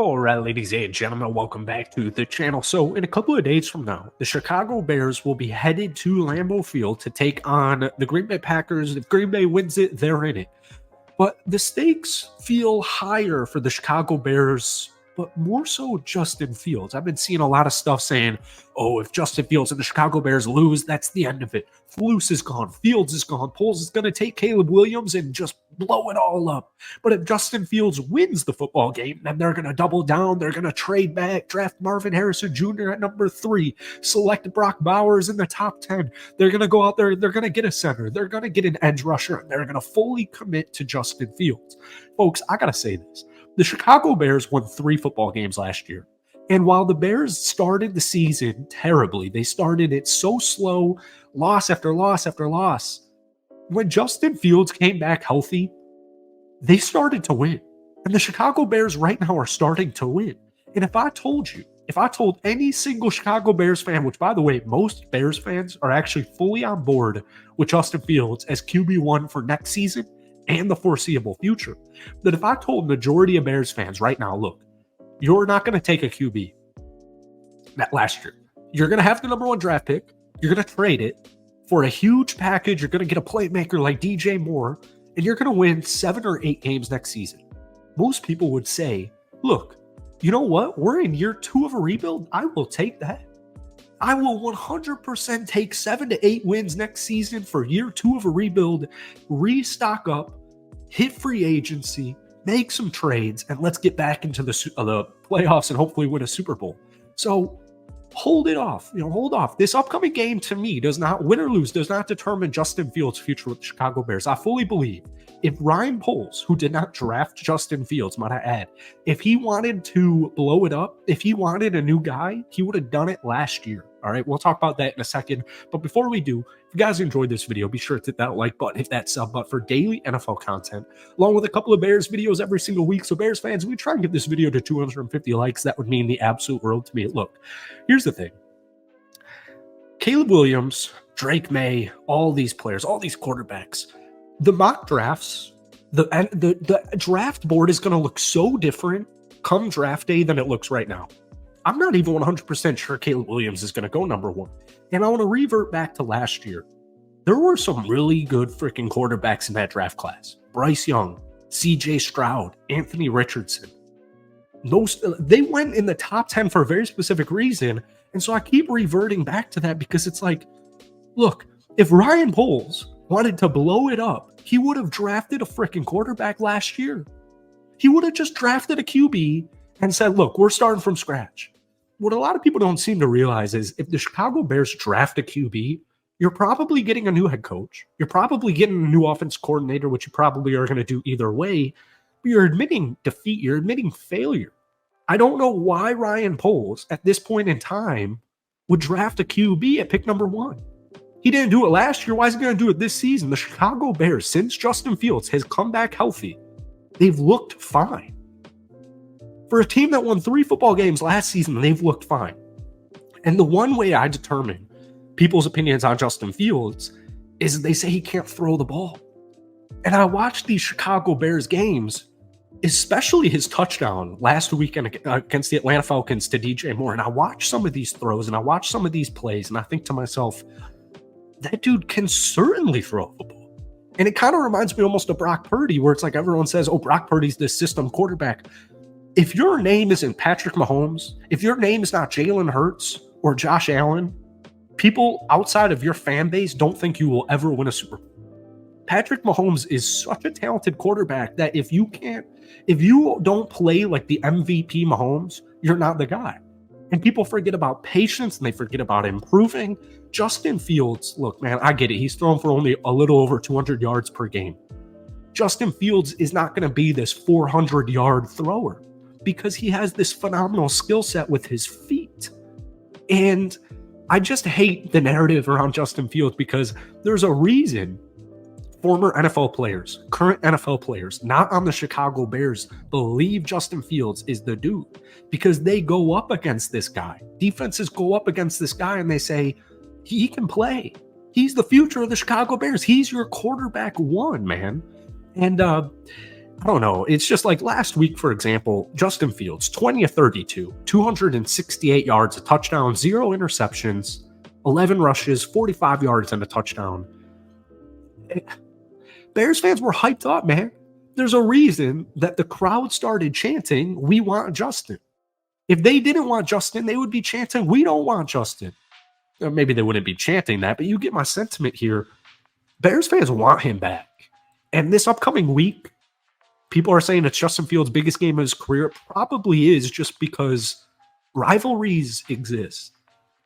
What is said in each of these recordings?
All right, ladies and gentlemen, welcome back to the channel. So, in a couple of days from now, the Chicago Bears will be headed to Lambeau Field to take on the Green Bay Packers. If Green Bay wins it, they're in it. But the stakes feel higher for the Chicago Bears, but more so Justin Fields. I've been seeing a lot of stuff saying, oh, if Justin Fields and the Chicago Bears lose, that's the end of it. Flus is gone. Fields is gone. Poles is going to take Caleb Williams and just blow it all up. But if Justin Fields wins the football game, then they're going to double down. They're going to trade back, draft Marvin Harrison Jr. at number 3, select Brock Bowers in the top 10. They're going to go out there. They're going to get a center. They're going to get an edge rusher. And they're going to fully commit to Justin Fields. Folks, I got to say this. The Chicago Bears won 3 football games last year. And while the Bears started the season terribly, they started it so slow, loss after loss after loss. When Justin Fields came back healthy, they started to win. And the Chicago Bears right now are starting to win. And if I told any single Chicago Bears fan, which by the way, most Bears fans are actually fully on board with Justin Fields as QB1 for next season and the foreseeable future, that if I told majority of Bears fans right now, look, you're not going to take a QB that last year. You're going to have the number 1 draft pick. You're going to trade it for a huge package. You're going to get a playmaker like DJ Moore, and you're going to win 7 or 8 games next season. Most people would say, look, you know what? We're in year 2 of a rebuild. I will take that. I will 100% take 7 to 8 wins next season for year 2 of a rebuild, restock up, hit free agency, make some trades, and let's get back into the playoffs and hopefully win a Super Bowl. So hold it off. Hold off. This upcoming game, to me, does not, win or lose, does not determine Justin Fields' future with the Chicago Bears. I fully believe if Ryan Poles, who did not draft Justin Fields, might I add, if he wanted to blow it up, if he wanted a new guy, he would have done it last year. All right, we'll talk about that in a second. But before we do, if you guys enjoyed this video, be sure to hit that like button, hit that sub button for daily NFL content, along with a couple of Bears videos every single week. So Bears fans, we try and get this video to 250 likes. That would mean the absolute world to me. Look, here's the thing. Caleb Williams, Drake May, all these players, all these quarterbacks, the mock drafts, the draft board is going to look so different come draft day than it looks right now. I'm not even 100% sure Caleb Williams is going to go number 1. And I want to revert back to last year. There were some really good freaking quarterbacks in that draft class. Bryce Young, CJ Stroud, Anthony Richardson. They went in the top 10 for a very specific reason. And so I keep reverting back to that because it's like, look, if Ryan Poles wanted to blow it up, he would have drafted a freaking quarterback last year. He would have just drafted a QB and said, look, we're starting from scratch. What a lot of people don't seem to realize is if the Chicago Bears draft a QB, you're probably getting a new head coach. You're probably getting a new offense coordinator, which you probably are going to do either way. But you're admitting defeat. You're admitting failure. I don't know why Ryan Poles, at this point in time, would draft a QB at pick number 1. He didn't do it last year. Why is he going to do it this season? The Chicago Bears, since Justin Fields has come back healthy, they've looked fine. For a team that won 3 football games last season, they've looked fine. And the one way I determine people's opinions on Justin Fields is they say he can't throw the ball. And I watched these Chicago Bears games, especially his touchdown last weekend against the Atlanta Falcons to DJ Moore. And I watched some of these throws and I watched some of these plays and I think to myself, that dude can certainly throw the ball. And it kind of reminds me almost of Brock Purdy, where it's like everyone says, oh, Brock Purdy's this system quarterback. If your name isn't Patrick Mahomes, if your name is not Jalen Hurts or Josh Allen, people outside of your fan base don't think you will ever win a Super Bowl. Patrick Mahomes is such a talented quarterback that if you don't play like the MVP Mahomes, you're not the guy. And people forget about patience and they forget about improving. Justin Fields, look, man, I get it. He's thrown for only a little over 200 yards per game. Justin Fields is not going to be this 400-yard thrower because he has this phenomenal skill set with his feet. And I just hate the narrative around Justin Fields because there's a reason former NFL players, current NFL players, not on the Chicago Bears, believe Justin Fields is the dude because they go up against this guy. Defenses go up against this guy and they say, he can play. He's the future of the Chicago Bears. He's your quarterback 1, man. And I don't know. It's just like last week, for example, Justin Fields, 20 of 32, 268 yards, a touchdown, 0 interceptions, 11 rushes, 45 yards, and a touchdown. Bears fans were hyped up, man. There's a reason that the crowd started chanting, "We want Justin." If they didn't want Justin, they would be chanting, "We don't want Justin." Or maybe they wouldn't be chanting that, but you get my sentiment here. Bears fans want him back. And this upcoming week, people are saying it's Justin Fields' biggest game of his career. It probably is, just because rivalries exist.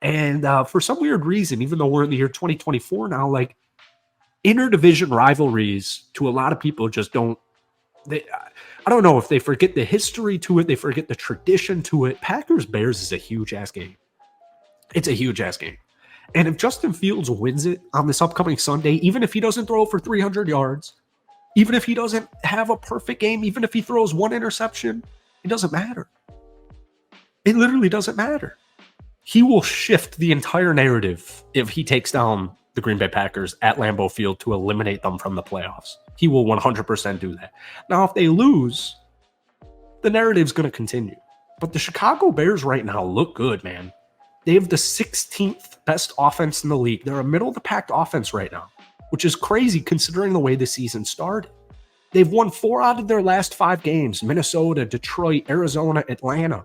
And for some weird reason, even though we're in the year 2024 now, like, interdivision rivalries to a lot of people just don't. I don't know if they forget the history to it, they forget the tradition to it. Packers Bears is a huge ass game. It's a huge ass game. And if Justin Fields wins it on this upcoming Sunday, even if he doesn't throw for 300 yards, even if he doesn't have a perfect game, even if he throws 1 interception, it doesn't matter. It literally doesn't matter. He will shift the entire narrative if he takes down the Green Bay Packers at Lambeau Field to eliminate them from the playoffs. He will 100% do that. Now, if they lose, the narrative's going to continue. But the Chicago Bears right now look good, man. They have the 16th best offense in the league. They're a middle-of-the-pack offense right now, which is crazy considering the way the season started. They've won 4 out of their last 5 games: Minnesota, Detroit, Arizona, Atlanta.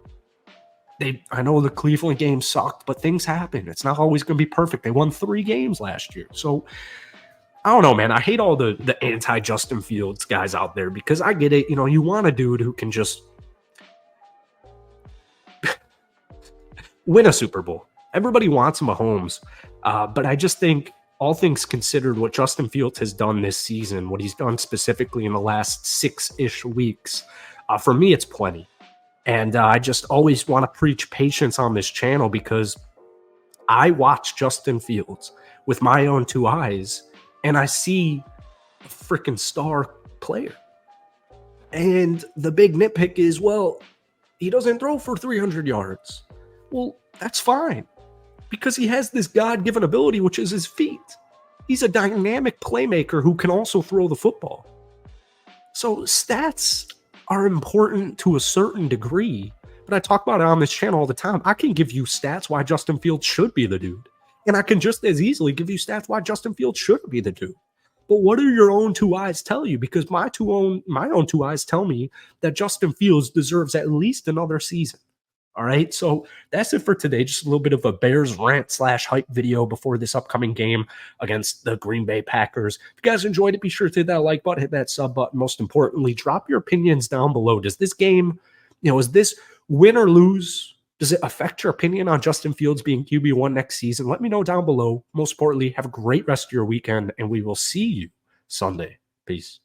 I know the Cleveland game sucked, but things happen. It's not always going to be perfect. They won 3 games last year. So, I don't know, man. I hate all the anti-Justin Fields guys out there, because I get it. You know, you want a dude who can just win a Super Bowl. Everybody wants Mahomes. But I just think, all things considered, what Justin Fields has done this season, what he's done specifically in the last 6-ish weeks, for me, it's plenty. And I just always want to preach patience on this channel, because I watch Justin Fields with my own 2 eyes, and I see a freaking star player. And the big nitpick is, well, he doesn't throw for 300 yards. Well, that's fine, because he has this God-given ability, which is his feet. He's a dynamic playmaker who can also throw the football. So stats are important to a certain degree, but I talk about it on this channel all the time. I can give you stats why Justin Fields should be the dude, and I can just as easily give you stats why Justin Fields shouldn't be the dude. But what do your own 2 eyes tell you? Because my own 2 eyes tell me that Justin Fields deserves at least another season. All right, so that's it for today. Just a little bit of a Bears rant / hype video before this upcoming game against the Green Bay Packers. If you guys enjoyed it, be sure to hit that like button, hit that sub button. Most importantly, drop your opinions down below. Does this game, is this win or lose? Does it affect your opinion on Justin Fields being QB1 next season? Let me know down below. Most importantly, have a great rest of your weekend, and we will see you Sunday. Peace.